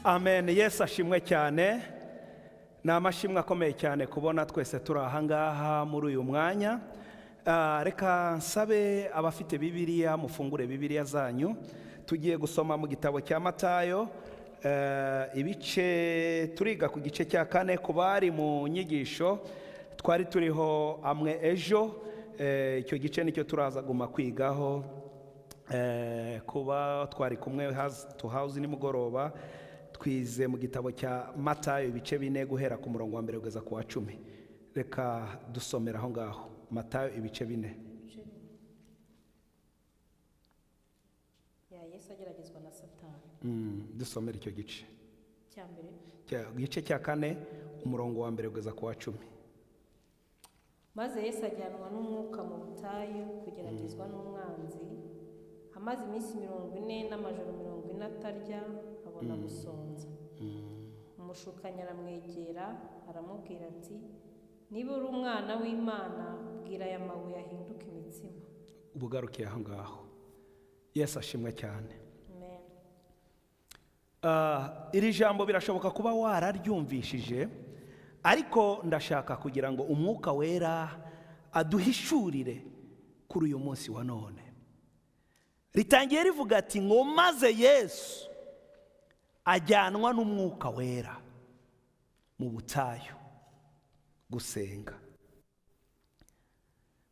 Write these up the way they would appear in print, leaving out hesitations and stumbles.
Amen. Yesu ashimwe cyane. Ni amashimwe akomeye cyane kubona twese turi ahangaha muri uyu mwanya. Reka nsabe abafite Bibiliya mufungure Bibiliya zanyu. Tugiye gusoma mu gitabo cya Matayo. Ibice turiga ku gice cya 4 ku bari mu nyigisho twari turiho amwe ejo. Icyo gice nicyo turaza guma kwigaho. Kuba twari kumwe to house nimugoroba twize mu gitabo cya Matayo ibice 4 guhera ku murongo wa 1 kugeza ku wa 10. Reka dusomera aho ngaho Matayo ibice 4. Ya Yesu ageragezwa na Satani. Dusomera icyo gice Cya mbere. Gice cya 4 umurongo wa 1 kugeza ku wa 10. Maze Yesu ajyanwa n'umwuka mu butayu kugeragezwa n'umwanzi. Amaze iminsi 40 n'amajoro 40 atarya, abona gusonza. Umushukanyi aramwegera aramubwira ati, niba uri umwana w'Imana bwira aya mabuye ahinduke imitsima. Ubugarukiye aho ngaho. Yesu ashimwe cyane. Amen. Iri jambo birashoboka kuba wararyumvishije, ariko ndashaka kugira ngo umwuka wera aduhishurire kuri uyu munsi wa none. Ritangiye rivuga ati ngo maze Yesu ajyanwa n'umwuka wera mu butayu gusenga.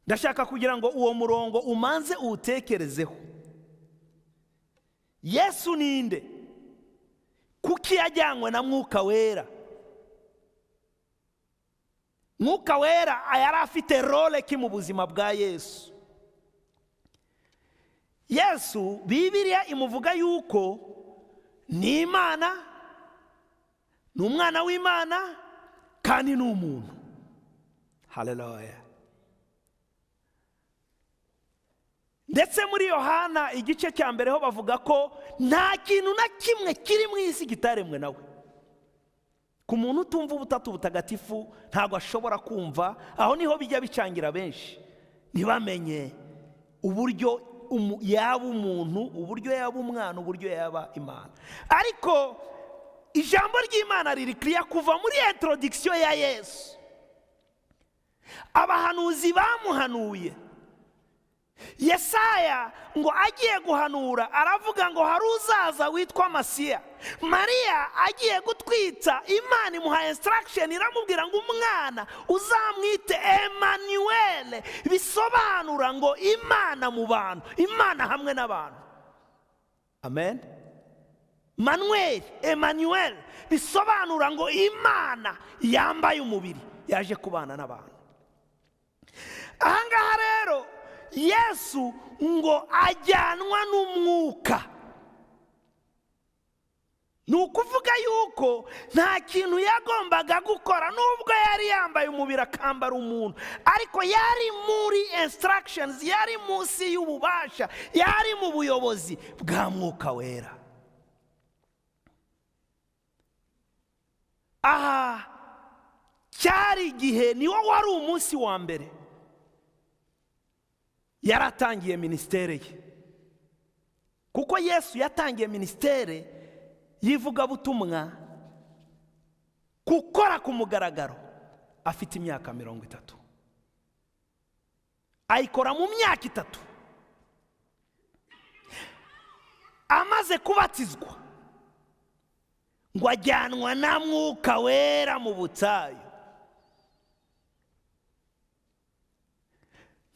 Ndashaka kugira ngo uwo murongo umanze uwutekerezeho. Yesu ninde? Kuki yajyanwe na mwuka wera? Mwuka wera yari afite role ki mu buzima bwa Yesu? Yesu Bibiliya imuvuga yuko ni Imana, ni umwana w'Imana kandi ni umuntu. Haleluya. Ndetse muri Yohana igice cya mbere ho bavuga ko nta kintu na kimwe kiri mu isi gitaremwe nawe. Ku muntu utumva ubutatu butagatifu ntabwo ashobora kumva. Aho niho bijya bicangira benshi, ntibamenye uburyo yaba umuntu, uburyo yaba umwana, uburyo yaba Imana. Ariko ijambo ry'Imana riri clear kuva muri introduction ya Yesu. Abahanuzi bamuhanuye. Yesaya ngo agiye guhanura aravuga ngo hari uzaza witwa Masiya. Mariya agiye gutwita, Imana imuha instruction iramubwira ngo umwana uzamwite Emmanuel, bisobanura ngo Imana mu bantu, Imana hamwe n'abantu. Amen. Manuel, Emmanuel bisobanura ngo Imana yambaye umubiri yaje kubana n'abantu. Ahangaha rero Yesu ngo ajyanwa n'umwuka. Ni ukuvuga yuko nta kintu yagombaga gukora nubwo yari yambaye umubiri akambara umuntu, ariko yari muri instructions, yari munsi y'ububasha, yari mu buyobozi bwa mwuka wera. Aha cyari igihe niwo wari umunsi wa mbere yaratangiye ministere ye. Kuko Yesu yatangiye ministere yivuga butumwa gukora ku mugaragaro afite imyaka 30. Ayikora mu myaka 3. Amaze kubatizwa ngo ajyanwa na mwuka wera mu butayu.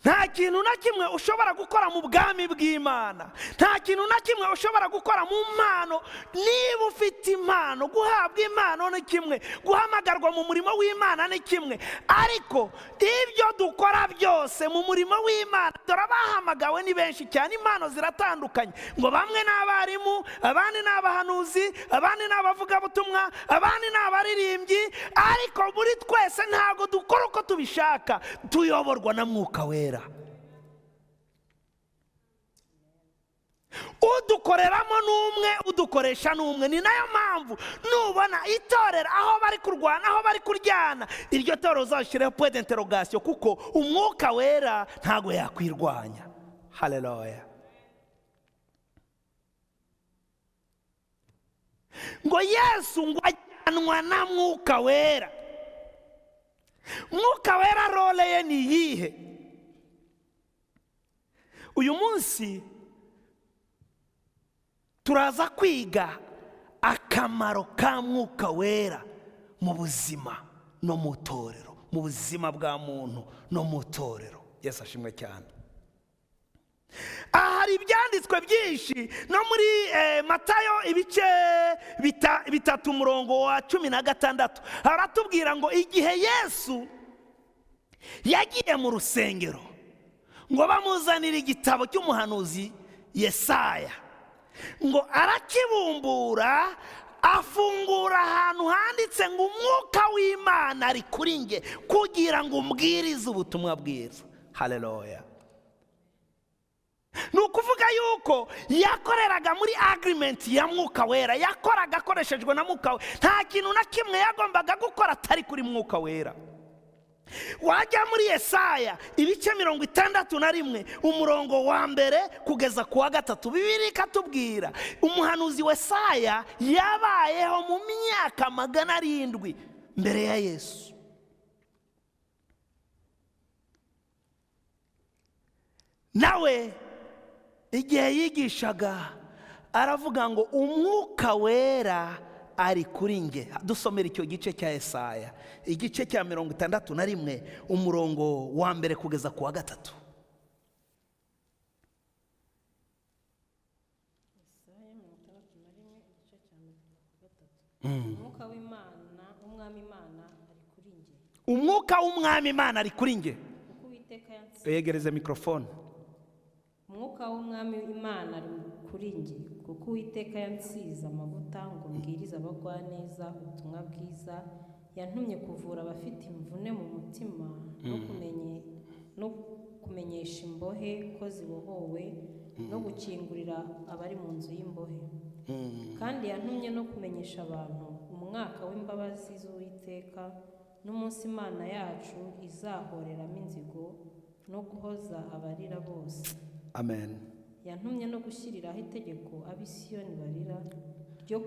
Nta kintu na kimwe ushobora gukora mu bwami bw'Imana, nta kintu na kimwe ushobora gukora mu mpano. Niba ufite impano, guhabwa impano ni kimwe, guhamagarwa mu murimo w'Imana ni kimwe, ariko ibyo dukora byose mu murimo w'Imana, dore abahamagawe ni benshi cyane, impano ziratandukanye. Ngo bamwe ni abarimu, abandi ni abahanuzi, abandi ni abavugabutumwa, abandi ni abaririmbyi, ariko muri twese ntabwo dukora uko tubishaka, tuyoborwa na mwuka wera. Udukoreramo n'umwe, udukoresha n'umwe. Ni nayo mpamvu nubona itorero aho bari kurwana, aho bari kuryana, iryo torero uzashireho point d'interrogation, kuko umwuka wera ntago yakwirwanya. Haleluya. ngo Yesu ngo ajyanwa na Mwuka Wera. Mwuka Wera role ye ni iyihe? Uyu munsi turaza kwiga akamaro ka Mwuka Wera mu buzima no mu torero, mu buzima bwa muntu no mu torero. Yesu ashimwe cyane. Hari ibyanditswe byinshi no muri Matayo ibice 3 umurongo wa 16 haratubwira ngo igihe Yesu yagiye mu rusengero ngo bamuzanira igitabo cy'umuhanuzi Yesaya, ngo arakibumbura afungura ahantu handitse ngo Umwuka w'Imana ari kuri nge kugira ngo umbwirize ubutumwa bwiza. Haleluya. Ni ukuvuga yuko yakoreraga muri agreement ya Mwuka Wera, yakoraga akoreshejwe na Mwuka Wera. Nta kintu na kimwe yagombaga gukora atari kuri Mwuka Wera. Wajya muri Yesaya ibice 61 umurongo wa mbere kugeza ku wa 3, Bibiliya ikatubwira umuhanuzi Yesaya yabayeho mu myaka 700 mbere ya Yesu. Nawe igihe yigishaga aravuga ngo Umwuka Wera ari kuri nge. Dusomera icyo gice cya Yesaya igice cya 61 umurongo wa mbere kugeza ku wa 3. Umwuka w'Imana, umwami Imana ari kuri nge. Umwuka w'umwami Imana ari kuri nge. Kuko Uwiteka yansize. Yegereze mikrofone. Umwuka w'umwami Imana ari kuri nge, kuko Uwiteka yansize amavuta ngo mbwirize abagwaneza ubutumwa bwiza. Yantumye kuvura abafite imvune mu mutima no kumenyesha imbohe ko zibohowe no gukingurira abari mu nzu y'imbohe. Kandi yantumye no kumenyesha abantu umwaka w'imbabazi z'Uwiteka n'umunsi Imana yacu izahoreramo inzigo no guhoza abarira bose. Amen. Yantumye no gushyiriraho itegeko ab'i Siyoni barira ryo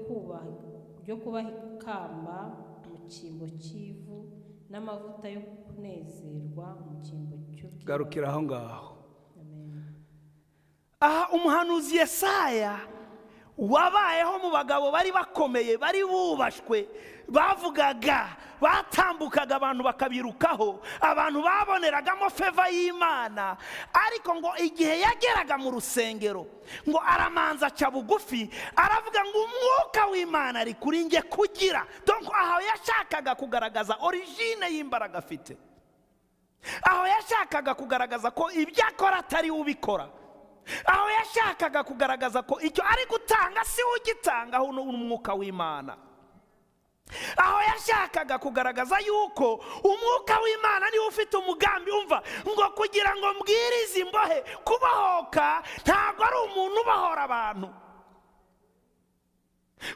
kubaha ikamba mu cyimbo cy'ivu n'amavuta yo kunezerwa mu cyimbo cy'ubwiza. Garukira aho ngaho. Amen. Aha umuhanuzi Yesaya wabayeho mu bagabo bari bakomeye, bari bubashwe, bavugaga, batambukaga abantu bakabirukaho, abantu baboneragamo feva y'Imana. Ariko ngo igihe yageraga mu rusengero ngo aramanza aca bugufi aravuga ngo Umwuka w'Imana ari kuri nge kugira. Donc aho yashakaga kugaragaza origine y'imbaraga afite, aho yashakaga kugaragaza ko ibyo akora atari ubikora, aho yashakaga kugaragaza ko icyo ari gutanga si ugitanga aho n'Umwuka w'Imana. Aho yashakaga kugaragaza yuko Umwuka w'Imana niwe ufite umugambi, umva, ngo kugira ngo mbwirize imbohe kubohoka. Ntabwo ari umuntu ubohora abantu.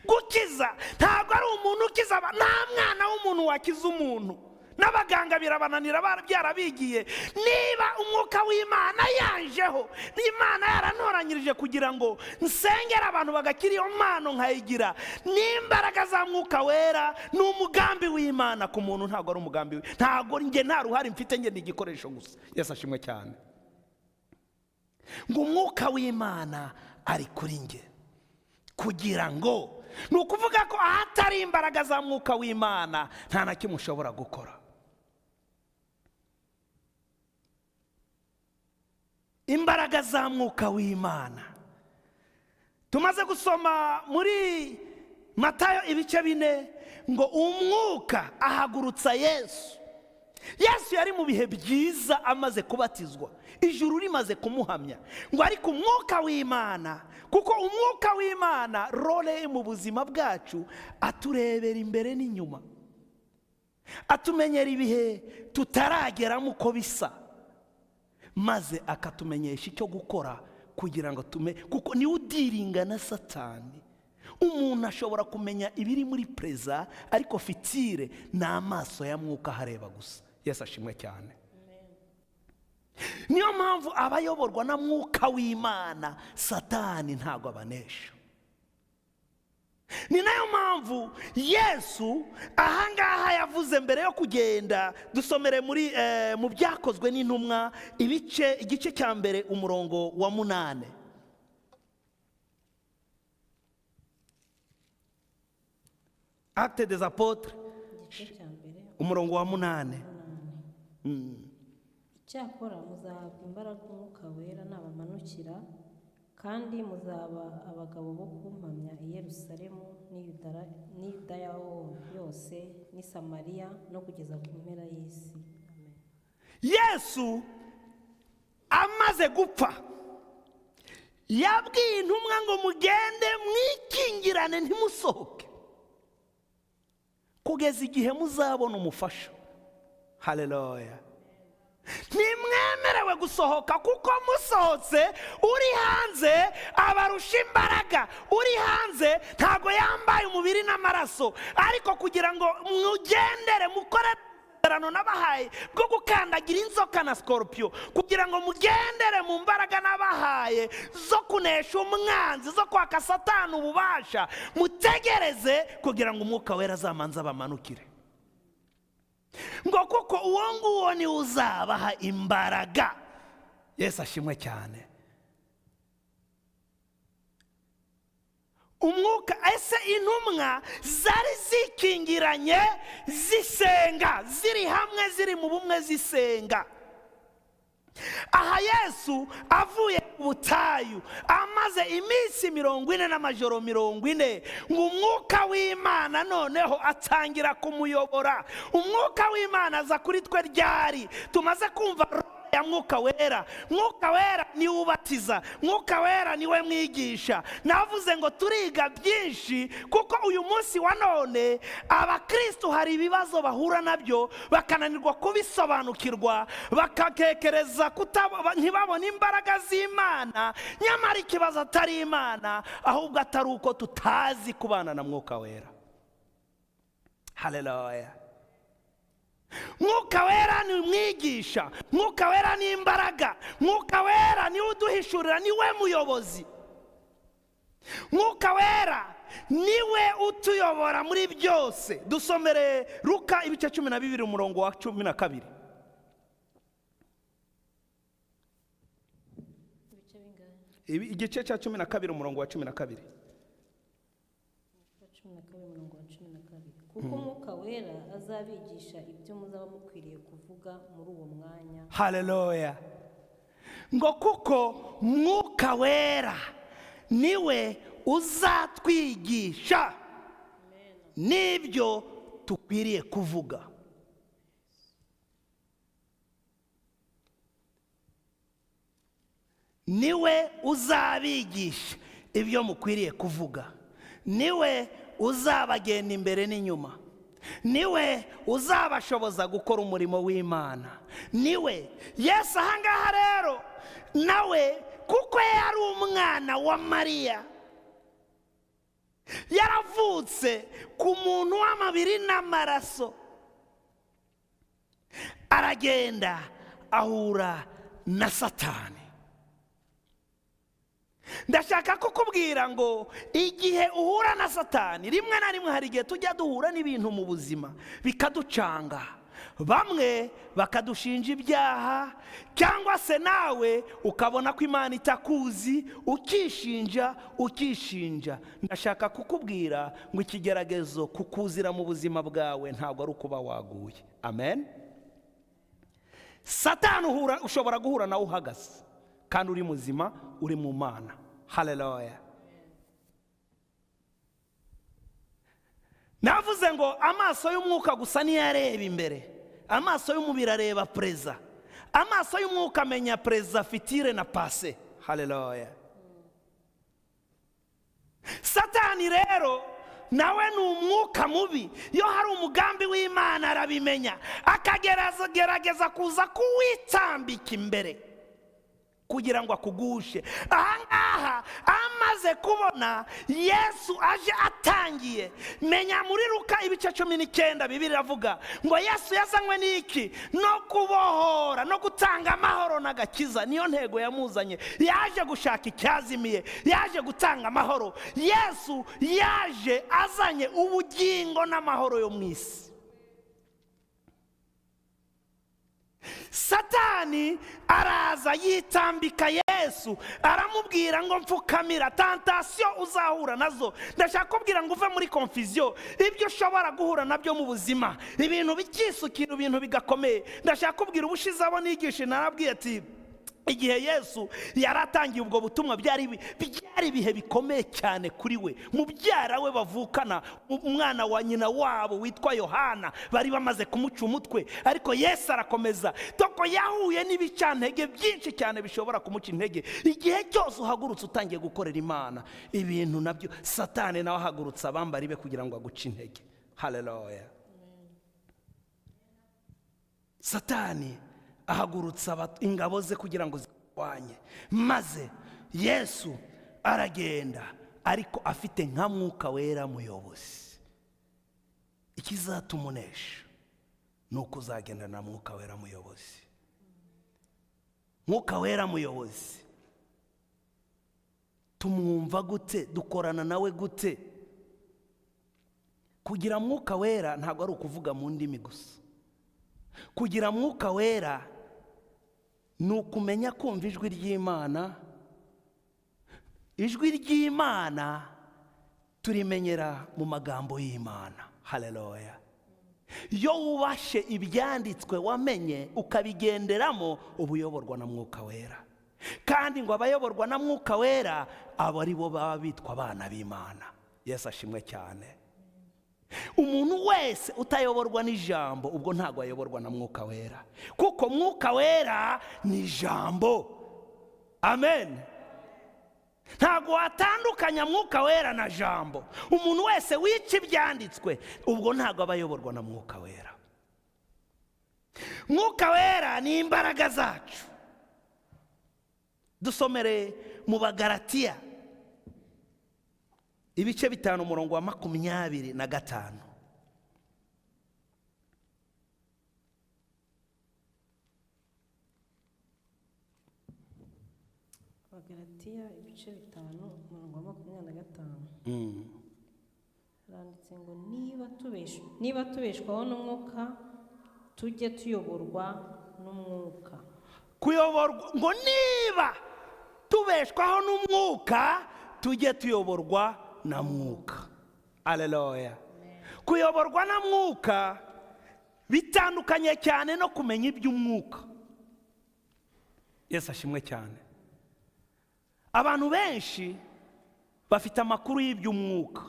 Gukiza ntabwo ari umuntu ukiza abantu. Nta mwana w'umuntu wakiza umuntu. N'abaganga birabananira byarabigiye. Niba Umwuka w'Imana yanjeho, n'Imana yarantoranyirije kugira ngo nsengere abantu bagakira iyo mpano nkayigira, n'imbaraga za Mwuka Wera n'umugambi w'Imana ku muntu. Ntabwo ari umugambi we, ntabwo nge nta ruhare mfite, nge ni igikoresho gusa. Yesu ashimwe cyane. Ngo Umwuka w'Imana ari kuri nge kugira ngo, ni ukuvuga ko ahatari imbaraga za Mwuka w'Imana nta na kimwe ushobora gukora. Imbaraga za Mwuka w'Imana tumaze gusoma muri Matayo ibice 4 ngo Umwuka ahagurutsa Yesu. Yesu yari mu bihe byiza amaze kubatizwa, ijuru rimaze kumuhamya. Ngo ariko Umwuka w'Imana, kuko Umwuka w'Imana role mu buzima bwacu aturebera imbere n'inyuma, atumenyera ibihe tutarageramo uko bisa, maze akatumenyesha icyo gukora kugira ngo kuko niwe udiringa na Satani. Umuntu ashobora kumenya ibiri muri preza, ariko fitire ni amaso ya Mwuka hareba gusa. Yesu ashimwe cyane. Niyo mpamvu abayoborwa na Mwuka w'Imana Satani ntabwo abanesha. ni nayo mpamvu Yesu ahangaha yavuze mbere yo kugenda, dusomere mu byakozwe n'intumwa igice cya mbere umurongo wa 8. Actes des Apôtres umurongo wa 8. Icyakora muzahabwa imbaraga umwuka wera nabamanukira, kandi muzaba abagabo bo kumpamya i Yerusalemu n'i Yudaya yose n'i Samariya no kugeza ku mpera y'isi. Amen. Yesu amaze gupfa yabwiye intumwa ngo mugende mwikingirane ntimusohoke kugeza igihe muzabona umufasha. Haleluya. Ntimwemerewe gusohoka, kuko musohotse uri hanze abarusha imbaraga. Uri hanze ntago yambaye umubiri n'amaraso, ariko kugira ngo mugendere mukore nabahaye bwo gukandagira inzoka na scorpio, kugira ngo mugendere mu mbaraga nabahaye zo kunesha umwanzi, zo kwaka Satani ububasha, mutegereze kugira ngo umwuka wera azamanza bamanukire. Ngo kuko uwo nguwo ni uzabaha imbaraga. Yesu ashimwe cyane. Umwuka, ese intumwa zari zikingiranye zisenga, ziri hamwe, ziri mu bumwe zisenga. Aha Yesu avuye mu butayu amaze iminsi 40 n'amajoro 40, ngo umwuka w'Imana noneho atangira kumuyobora. Umwuka w'Imana aza kuri twe ryari tumaze kumva ya mwuka wera. Mwuka wera ni ubatiza, mwuka wera niwe mwigisha. Navuze ngo turiga byinshi, kuko uyu munsi wa none abakristo hari ibibazo bahura nabyo bakananirwa kubisobanukirwa, bakakekereza ntibabone imbaraga z'Imana, nyamara ikibazo atari Imana, ahubwo atari uko tutazi kubana na mwuka wera. Haleluya. Mwuka wera ni umwigisha, mwuka wera ni imbaraga, mwuka wera ni uduhishurira, niwe muyobozi. Mwuka wera niwe utuyobora muri byose. Dusomere Luka ibice 12 umurongo wa 12. Igice cya 12 umurongo wa 12. Kuko umwuka wera azabigisha ibyo muzaba mukwiriye kuvuga muri uwo mwanya. Haleluya. Ngo kuko mwuka wera niwe uzatwigisha n'ibyo tukwiriye kuvuga. Niwe uzabigisha ibyo mukwiriye kuvuga. Niwe uzabagenda imbere n'inyuma. Niwe uzabashoboza gukora umurimo w'Imana. Niwe Yesu ahangaha rero nawe, kuko yari umwana wa Mariya, yaravutse ku muntu w'amabiri n'amaraso, aragenda ahura na Satani. Ndashaka kukubwira ngo igihe uhura na Satani, rimwe na rimwe hari igihe tujya duhura n'ibintu mu buzima bikaducanga. Bamwe bakadushinja ibyaha, cyangwa se nawe ukabona ko Imana itakuzi, ukishinja. Ndashaka kukubwira ngo ikigeragezo kukuzira mu buzima bwawe ntabwo ari ukuba waguye. Amen. Satani ushobora guhura nawe uhagaze, kandi uri muzima, uri mu Mana. Haleluya. Navuze ngo amaso y'umwuka gusa niyo areba imbere, amaso y'umubiri areba preza, amaso y'umwuka amenya preza, fitire na pase. Haleluya. Satani rero nawe ni umwuka mubi. Iyo hari umugambi w'Imana arabimenya, akagerageza kuza kuwitambika imbere, kugira ngo akugushe. Ahangaha amaze kubona Yesu aje atangiye, menya muri Luka ibice 19 Bibiliya iravuga ngo Yesu yazanywe n'iki? No kubohora no gutanga amahoro n'agakiza. Niyo ntego yamuzanye. Yaje gushaka icyazimiye, yaje gutanga amahoro. Yesu yaje azanye ubugingo n'amahoro yo mu isi. Satani araza yitambika Yesu, aramubwira ngo mfukamira. Tantasiyo uzahura nazo, ndashaka kubwira ngo uve muri confusion. Ibyo ushobora guhura nabyo mu buzima, ibintu bikisukira, ibintu bigakomeye. Ndashaka kubwira ubushize abo nigisha, narabwiye ati igihe Yesu yaratangiye ubwo butumwa byari ibihe bikomeye cyane kuri we. Mubyara we bavukana, umwana wa nyina wabo witwa Yohana, bari bamaze kumuca umutwe, ariko Yesu arakomeza. Toko yahuye n'ibicantege byinshi cyane bishobora kumuca intege. Igihe cyose uhagurutse utangiye gukorera Imana, ibintu nabyo Satani nawe ahagurutse abambari be kugira ngo aguce intege. Haleluya. Satani ahagurutsa ingabo ze kugira ngo zirwanye. Maze Yesu aragenda, ariko afite nka Mwuka Wera muyobozi. Ikizatumunesha nuko uzagenda na Mwuka Wera muyobozi. Mwuka Wera muyobozi tumwumva gute? Dukorana nawe gute? Kugira Mwuka Wera ntabwo ari ukuvuga mu ndimi gusa. Kugira Mwuka Wera ni ukumenya kumva ijwi ry'Imana. Ijwi ry'Imana turimenyera mu magambo y'Imana. Haleluya. Iyo wubashe ibyanditswe wamenye ukabigenderamo, ubuyoborwa na Mwuka Wera. Kandi ngo abayoborwa na Mwuka Wera abo ari bo baba bitwa abana b'Imana. Yesu ashimwe cyane. Umuntu wese utayoborwa n'ijambo, ubwo ntago ayoborwa na Mwuka Wera, kuko Mwuka Wera ni ijambo. Amen. Ntago watandukanya Mwuka Wera na jambo. Umuntu wese wica ibyanditswe, ubwo ntago abayoborwa na Mwuka Wera. Mwuka Wera ni imbaraga zacu. Dusomere mu Bagalatiya ibice 5 umurongo wa 25. Bagalatiya ibice 5 umurongo wa 25. Handitse ngo niba tubeshwaho n'umwuka, tujye tuyoborwa n'umwuka. Kuyoborwa ngo niba tubeshwaho n'umwuka, tujye tuyoborwa na Mwuka. Haleluya. Kuyoborwa na Mwuka bitandukanye cyane no kumenya iby'umwuka. Yesu ashimwe cyane. Abantu benshi bafite amakuru y'iby'umwuka.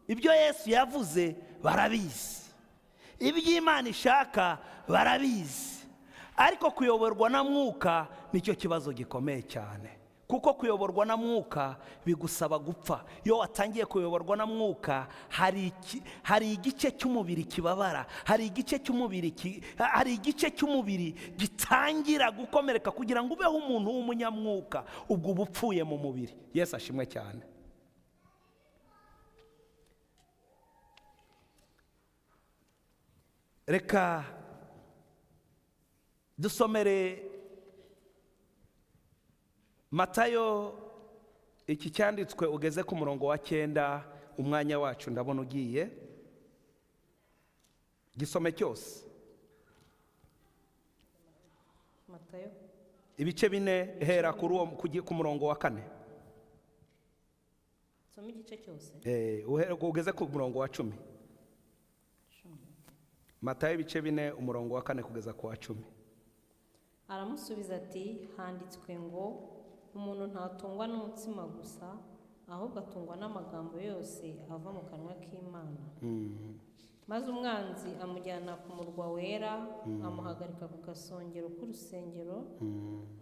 Ibyo Yesu yavuze barabizi, iby'Imana ishaka barabizi, ariko kuyoborwa na Mwuka nicyo kibazo gikomeye cyane. Kuko kuyoborwa na Mwuka bigusaba gupfa. Iyo watangiye kuyoborwa na Mwuka, hari igice cy'umubiri kibabara, hari igice cy'umubiri gitangira gukomereka kugira ngo ubeho umuntu w'umunyamwuka, ubwo ubupfuye mu mubiri. Yesu ashimwe cyane. Reka dusomere Matayo iki cyanditswe ugeze ku murongo wa 9. Umwanya wacu ndabona ugiye. Gisome cyose. Matayo ibice 4 hera ku murongo wa 4. Some igice cyose. Ugeze ku murongo wa 10. Matayo ibice 4 umurongo wa 4 kugeza ku wa 10. Aramusubiza ati, handitswe ngo umuntu ntatungwa n'umutsima gusa, ahubwo atungwa n'amagambo yose ava mu kanwa k'Imana. Maze umwanzi amujyana ku murwa wera, amuhagarika ku gasongero k'urusengero,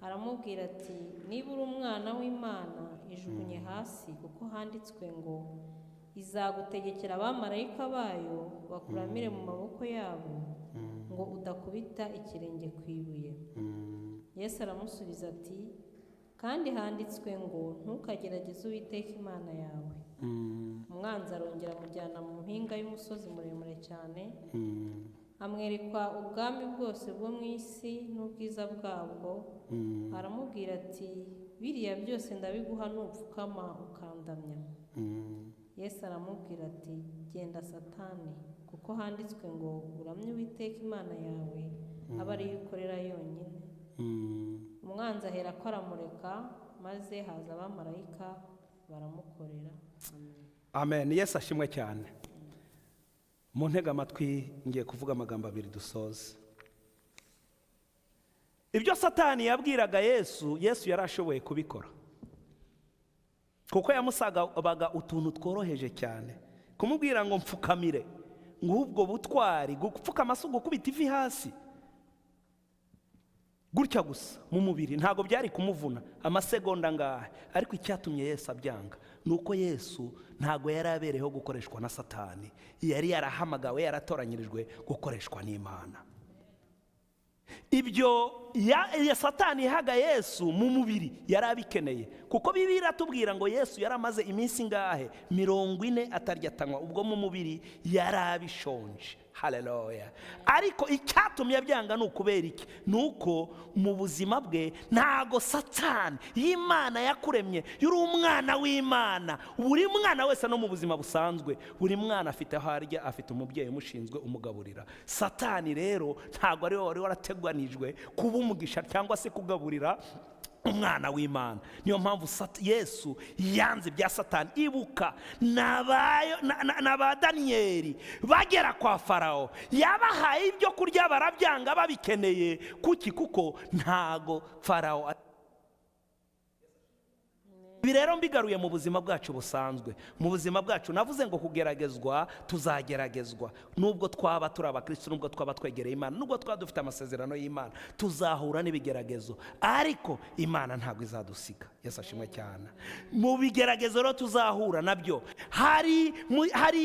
aramubwira ati, niba uri umwana w'Imana, ijugunye hasi, kuko handitswe ngo izagutegekera abamarayika bayo bakuramire mu maboko yabo, ngo udakubita ikirenge ku ibuye. Yesu aramusubiza ati, kandi handitswe ngo ntukagerageze Uwiteka Imana yawe. Umwanzi arongera amujyana mu mpinga y'umusozi muremure cyane, amwereka ubwami bwose bwo mu isi n'ubwiza bwabwo. Aramubwira ati biriya byose ndabiguha nupfukama ukandamya. Yesu aramubwira ati genda Satani, kuko handitswe ngo uramye Uwiteka Imana yawe abe ariyo ukorera yonyine. Umwanzi ahera ko aramureka, maze haza abamarayika baramukorera. Amen. Yesu ashimwe cyane. Mu ntega amatwi ngiye kuvuga amagambo abiri dusoze. Ibyo Satani yabwiraga Yesu yari ashoboye kubikora, kuko yamusabaga utuntu tworoheje cyane, kumubwira ngo mfukamire, ngubwo butwari gupfukama si gukubita ivi hasi gutya gusa mu mubiri, ntago byari kumuvuna amasegonda ngahe. Ariko icyatumye Yesu abyanga nuko Yesu ntago yari abereyeho gukoreshwa na Satani, yari yarahamagawe, yaratoranyirijwe gukoreshwa n'Imana. Ibyo ya Satani yahaga Yesu mu mubiri yari abikeneye, kuko Bibiliya iratubwira ngo Yesu yari amaze iminsi ngahe 40 atarya atanywa, ubwo mu mubiri yari abishonje. Haleluya. Ariko icyatumye abyanga n'ukubera iki? Nuko mu buzima bwe ntago Satani y'Imana yakuremye, yuri umwana w'Imana. Buri mwana wese no mu buzima busanzwe, buri mwana afite aho arya, afite umubyeyi umushinzwe umugaburira. Satani rero ntago ari wari warateganijwe kuba umugisha cyangwa se kugaburira umwana w'Imana. Niyo mpamvu Yesu yanze bya Satani. Ibuka n'aba Daniyeli bagera kwa Farawo, yabahaye ibyo kurya barabyanga babikeneye. Kuki? Kuko ntago Farawo. Ibi rero mbigaruye mu buzima bwacu busanzwe. Mu buzima bwacu navuze ngo kugeragezwa, tuzageragezwa. Nubwo twaba turi abakristo, nubwo twaba twegereye Imana, nubwo twaba dufite amasezerano y'Imana, tuzahura n'ibigeragezo, ariko Imana ntabwo izadusiga. Yesu ashimwe cyane. Mu bigeragezo rero tuzahura nabyo, hari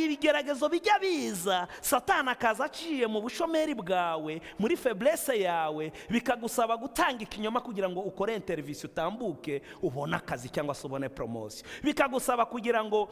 ibigeragezo bijya biza, Satani akaza aciye mu bushomeri bwawe, muri faiblesse yawe, bikagusaba gutanga ikinyoma kugira ngo ukore interview utambuke ubone akazi cyangwa se ubone promotion. Bikagusaba kugira ngo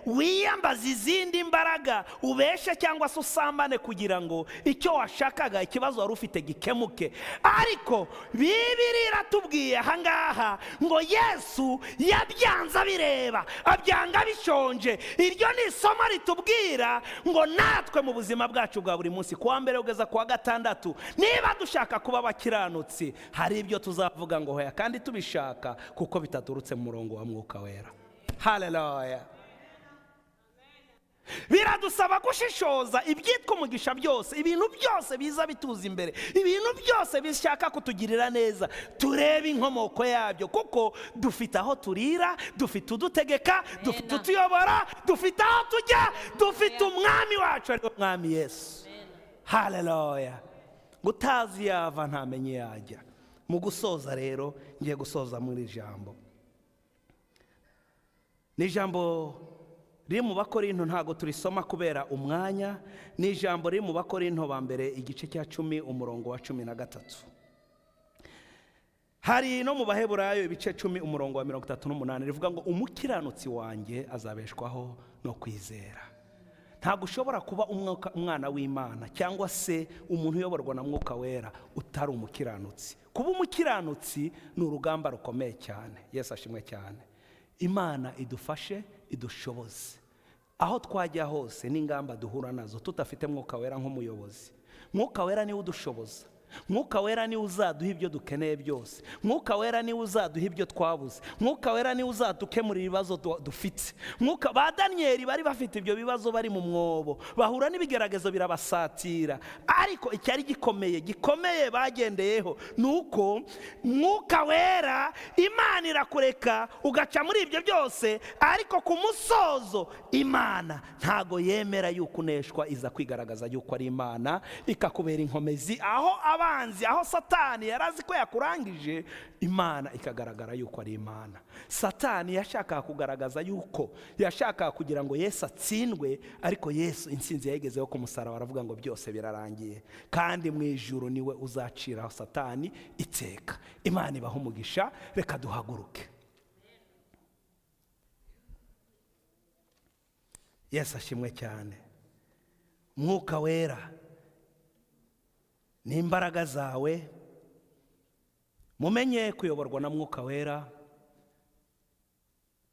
wiyambaza izindi mbaraga, ubeshe cyangwa se usambane kugira ngo icyo washakaga, ikibazo wari ufite gikemuke. Ariko Bibiliya iratubwiye ahangaha ngo Yesu yabyanze abireba, abyanga bishonje. Iryo ni isomo ritubwira ngo natwe mu buzima bwacu bwa buri munsi, kuwa mbere kugeza kuwa gatandatu, niba dushaka kuba abakiranutsi, hari ibyo tuzavuga ngo hoya, kandi tubishaka kuko bitaturutse mu murongo wa Mwuka Wera. Haleluya. Biradusaba gushishoza ibyitwa umugisha byose, ibintu byose biza bituza imbere, ibintu byose bishaka kutugirira neza, turebe inkomoko yabyo, kuko dufite aho turira, dufite udutegeka, dufite utuyobora, dufite aho tujya, dufite umwami wacu ari umwami Yesu. Haleluya. Gutazi yava ntamenye yajya. Mu gusoza rero ngiye gusoza muri jambo. Ni ijambo riri mu Bakorinto, ntago turisoma kubera umwanya. Ni ijambo riri mu Bakorinto ba mbere igice cya 10 umurongo wa 13. Hari no mu Baheburayo ibice 10 umurongo wa 38 rivuga ngo umukiranutsi wanjye azabeshwaho no kwizera. Ntago ushobora kuba umwana w'Imana cyangwa se umuntu uyoborwa na Mwuka Wera utari umukiranutsi. Kuba umukiranutsi ni urugamba rukomeye cyane. Yesu ashimwe cyane. Imana idufashe, idushoboze. Aho twajya hose n'ingamba duhura nazo tutafite Mwuka Wera nk'umuyobozi. Mwuka Wera niwe udushoboza. Mwuka Wera niwe uzaduha ibyo dukeneye byose. Mwuka Wera niwe uzaduha ibyo twabuze. Mwuka Wera niwe uzadukemurira ibibazo dufite. Ba Daniyeli bari bafite ibyo bibazo, bari mu mwobo, bahura n'ibigeragezo birabasatira, ariko icyari gikomeye bagendeyeho nuko Mwuka Wera, Imana irakureka ugaca muri ibyo byose, ariko ku musozo Imana ntago yemera yuko uneshwa, iza kwigaragaza yuko ari Imana, ikakubera inkomezi aho abanzi, aho satani yari azi ko yakurangije, imana ikagaragara yuko ari imana. Satani yashakaga kugaragaza yuko yashakaga kugira ngo Yesu atsindwe, ariko Yesu intsinzi yayigezeho ku musaraba, aravuga ngo byose birarangiye, kandi mu ijuru niwe uzaciraho satani iteka. Imana ibaha umugisha. Reka duhaguruke. Yesu ashimwe cyane. Mwuka wera ni imbaraga zawe, mumenye kuyoborwa na Mwuka wera.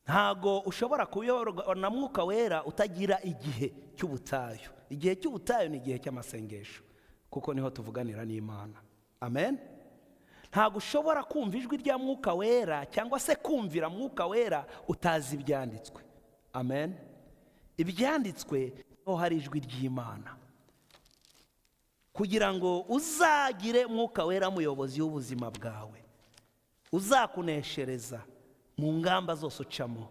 Ntago ushobora kuyoborwa na Mwuka wera utagira igihe cy'ubutayu. Igihe cy'ubutayu ni igihe cy'amasengesho, kuko niho tuvuganira n'Imana. Amen. Ntago ushobora kumva ijwi rya Mwuka wera cyangwa se kumvira Mwuka wera utazi ibyanditswe. Amen. Ibyanditswe niho hari ijwi ry'Imana. Kugira ngo uzagire Mwuka wera muyobozi w'ubuzima bwawe, uzakuneshereza mu ngamba zose ucamo,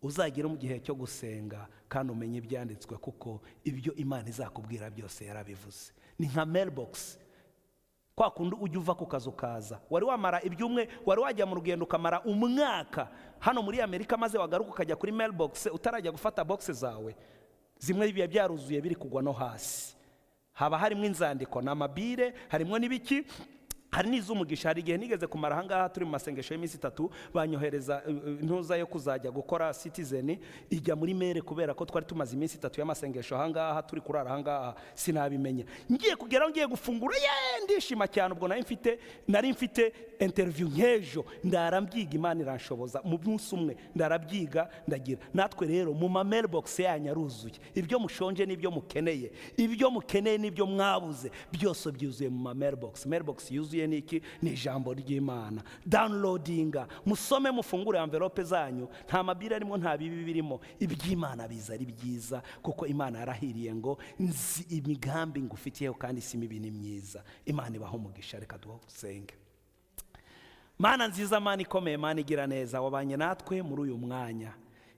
uzagire mu gihe cyo gusenga kandi umenye ibyanditswe, kuko ibyo Imana izakubwira byose yarabivuze. Ni nka mailbox. Kwa kundi ujya uva ku kazi ukaza, wari wamara ibyumwe, wari wajya mu rugendo ukamara umwaka hano muri Amerika, maze wagaruka ukajya kuri mailbox utarajya gufata box zawe, zimwe biba byaruzuye biri kugwa no hasi. Haba harimo inzandiko n'amabire, harimo n'ibiki, hari n'izumugisha. Hari igihe nigeze kumara ahangaha turi mu masengesho y'iminsi 3, banyohereza intuza yo kuzajya gukora Citizen, ijya muri mail kubera ko twari tumaze iminsi 3 y'amasengesho ahangaha, turi kurara ahangaha, sinabimenya. Ngiye kugeraho, ngiye gufungura, ndishima cyane. Ubwo nari mfite interview nk'ejo, ndarambyiga, Imana iranshoboza mu munsi umwe, ndarabyiga ndagira. Natwe rero mu ma mailbox yanyu aruzuye, ibyo mushonje n'ibyo mukeneye, ibyo mukeneye n'ibyo mwabuze, byose byuzuye mu ma mailbox. Mailbox yuzuye niki? Ni ijambo ry'Imana. Downloadinga, musome, mufungure envelope zanyu, nta mabira arimo, nta bibi birimo. Iby'Imana biza ari byiza, kuko Imana yarahiriye ngo nzi imigambi ngufitiyeho kandi si mibi ni myiza. Imana ibaho umugisha. Reka dusenge. Mana nziza, Mana ikomeye, Mana igira neza, wabanye natwe muri uyu mwanya.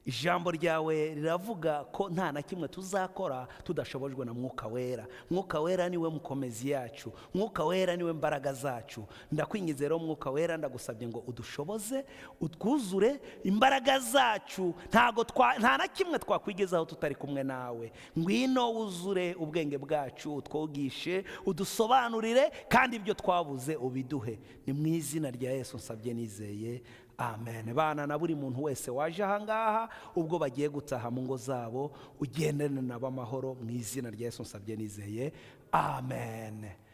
Ijambo ryawe riravuga ko nta na kimwe tuzakora tudashobojwe na Mwuka wera. Mwuka wera niwe mukomezi yacu, Mwuka wera niwe mbaraga zacu. Ndakwingize rero Mwuka wera, ndagusabye ngo udushoboze, utwuzure imbaraga zacu. Nta na kimwe twakwigezaho tutari kumwe nawe. Ngwino wuzure ubwenge bwacu, utwogishe, udusobanurire, kandi ibyo twabuze ubiduhe. Ni mu izina rya Yesu nsabye nizeye. Amen. Bana na buri muntu wese waje ahangaha, ubwo bagiye gutaha mu ngo zabo, ugendane nabo amahoro mu izina rya Yesu nsabye nizeye. Amen.